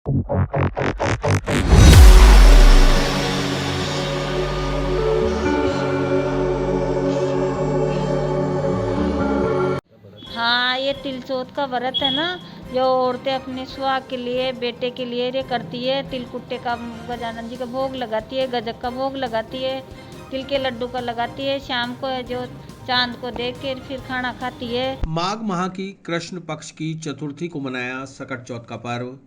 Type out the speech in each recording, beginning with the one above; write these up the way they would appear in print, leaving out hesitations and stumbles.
हाँ, ये तिलचोत का व्रत है ना, जो औरतें अपने सुहाग के लिए, बेटे के लिए ये करती है। तिलकुट्टे का गजानन जी का भोग लगाती है, गजक का भोग लगाती है, तिल के लड्डू का लगाती है। शाम को जो चांद को देख के फिर खाना खाती है। माघ माह की कृष्ण पक्ष की चतुर्थी को मनाया सकट चौथ का पर्व।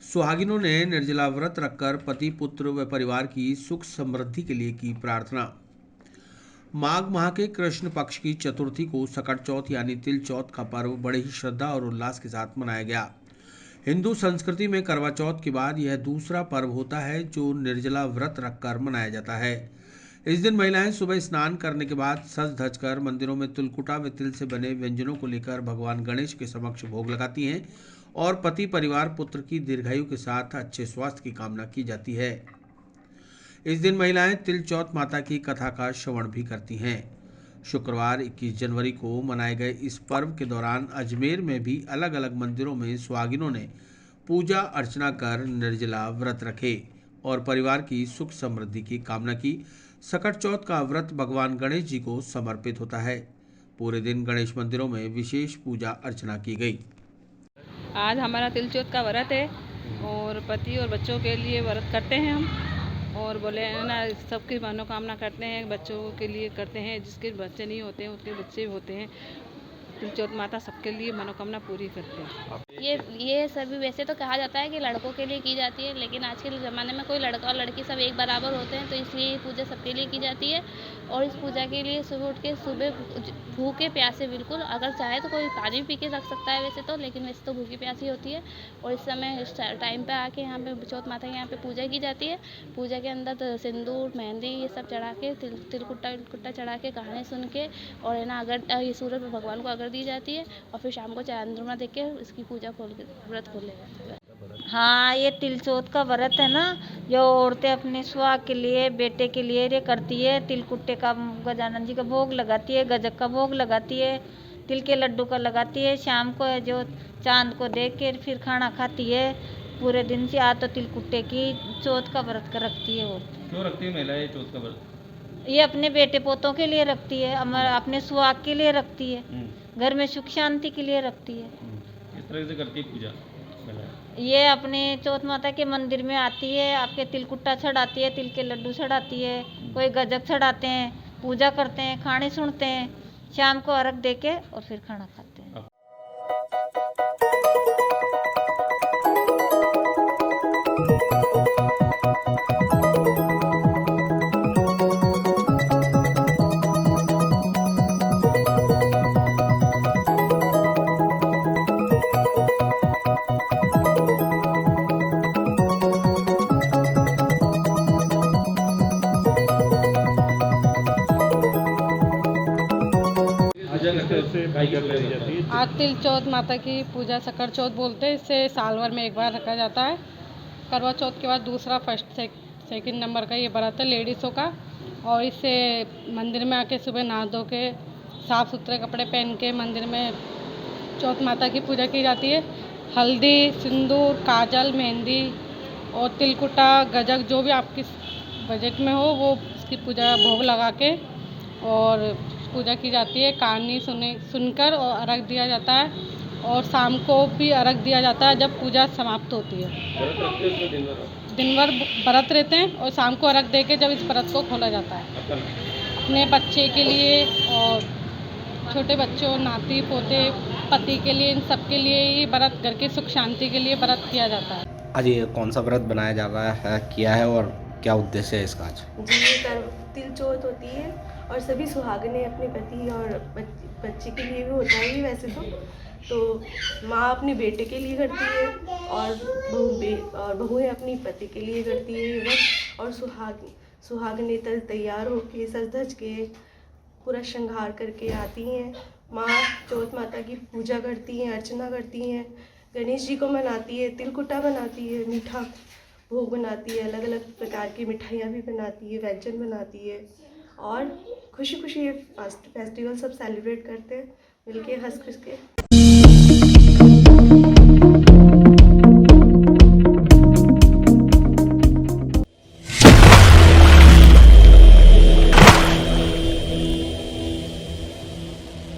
सुहागिनों ने निर्जला व्रत रखकर पति, पुत्र व परिवार की सुख समृद्धि के लिए की प्रार्थना। माघ माह के कृष्ण पक्ष की चतुर्थी को सकट चौथ यानी तिल चौथ का पर्व बड़े ही श्रद्धा और उल्लास के साथ मनाया गया। हिंदू संस्कृति में करवा चौथ के बाद यह दूसरा पर्व होता है जो निर्जला व्रत रखकर मनाया जाता है। इस दिन महिलाएं सुबह स्नान करने के बाद सज धज कर मंदिरों में तिलकुटा व तिल से बने व्यंजनों को लेकर भगवान गणेश के समक्ष भोग लगाती हैं और पति, परिवार, पुत्र की दीर्घायु के साथ अच्छे स्वास्थ्य की कामना की जाती है। इस दिन महिलाएं तिल चौथ माता की कथा का श्रवण भी करती हैं। शुक्रवार 21 जनवरी को मनाए गए इस पर्व के दौरान अजमेर में भी अलग अलग मंदिरों में सुहागिनों ने पूजा अर्चना कर निर्जला व्रत रखे और परिवार की सुख समृद्धि की कामना की। सकट चौथ का व्रत भगवान गणेश जी को समर्पित होता है। पूरे दिन गणेश मंदिरों में विशेष पूजा अर्चना की गई। आज हमारा तिलचौथ का व्रत है और पति और बच्चों के लिए व्रत करते हैं हम, और बोले ना सबकी मनोकामना करते हैं, बच्चों के लिए करते हैं, जिसके बच्चे नहीं होते हैं उसके बच्चे होते हैं। तिलचौथ माता सबके लिए मनोकामना पूरी करते हैं। ये सभी वैसे तो कहा जाता है कि लड़कों के लिए की जाती है, लेकिन आज के ज़माने में कोई लड़का और लड़की सब एक बराबर होते हैं, तो इसलिए ये पूजा सबके लिए की जाती है। और इस पूजा के लिए सुबह उठ के भूखे प्यासे बिल्कुल, अगर चाहे तो कोई पानी पी के रख सकता है वैसे तो, लेकिन वैसे तो भूखी प्यासी होती है। और इस समय इस टाइम पे आके यहाँ पे चौथ माता के यहाँ पे पूजा की जाती है। पूजा के अंदर तो सिंदूर, मेहंदी ये सब चढ़ा के, तिलकुट्टा चढ़ा के, कहानी सुन के, और है ना अगर ये सूरज में भगवान को अगर दी जाती है, और फिर शाम को चंद्रमा देख के इसकी पूजा खोल के व्रत खोले जाते हैं। हाँ, ये तिलचोत का व्रत है ना, जो औरतें अपने सुहाग के लिए, बेटे के लिए ये करती है। तिलकुट्टे का गजानन जी का भोग लगाती है, गजक का भोग लगाती है, तिल के लड्डू का लगाती है। शाम को जो चांद को देख के फिर खाना खाती है। पूरे दिन से आज तो तिलकुट्टे की चौथ का व्रत कर रखती है। वो क्यों रखती है महिला ये चौथ का व्रत? ये अपने बेटे पोतों के लिए रखती है, अपने सुहाग के लिए रखती है, घर में सुख शांति के लिए रखती है। किस तरह से करती है पूजा महिला? ये अपने चौथ माता के मंदिर में आती है, आपके तिलकुट्टा चढ़ाती है, तिल के लड्डू चढ़ाती है, कोई गजक चढ़ाते हैं, पूजा करते हैं, खाने सुनते हैं, शाम को अर्घ देके और फिर खाना खाते हैं। आज तिलचौथ माता की पूजा सकट चौथ बोलते हैं, इसे साल भर में एक बार रखा जाता है। करवा चौथ के बाद दूसरा सेकंड नंबर का ये व्रत है लेडीज़ों का। और इससे मंदिर में आके सुबह नहा धो के साफ़ सुथरे कपड़े पहन के मंदिर में चौथ माता की पूजा की जाती है। हल्दी, सिंदूर, काजल, मेहंदी और तिलकुटा, गजक जो भी आपकी बजट में हो वो इसकी पूजा भोग लगा के और पूजा की जाती है। कहानी सुनकर और अर्घ दिया जाता है, और शाम को भी अर्घ दिया जाता है जब पूजा समाप्त होती है। दिन भर व्रत रहते हैं और शाम को अर्घ दे के जब इस व्रत को खोला जाता है। अपने बच्चे के लिए और छोटे बच्चों, नाती पोते, पति के लिए, इन सब के लिए ही व्रत, घर की सुख शांति के लिए व्रत किया जाता है। आज ये कौन सा व्रत बनाया जा रहा है, किया है और क्या उद्देश्य है इसका आज? जी, ये तिलचौथ होती है और सभी सुहागनें अपने पति और बच्चे के लिए भी होता है ये वैसे तो माँ अपने बेटे के लिए करती है और बहुएं अपनी पति के लिए करती है ये व्रत। और सुहागनें तैयार होके सज धज के पूरा श्रृंगार करके आती हैं। माँ चौथ माता की पूजा करती हैं, अर्चना करती हैं, गणेश जी को मनाती है, तिलकुटा बनाती है, मीठा भोग बनाती है, अलग अलग प्रकार की मिठाइयाँ भी बनाती है, व्यंजन बनाती है, और खुशी खुशी ये फेस्टिवल सब सेलिब्रेट करते हैं मिलके, हंस खुश के।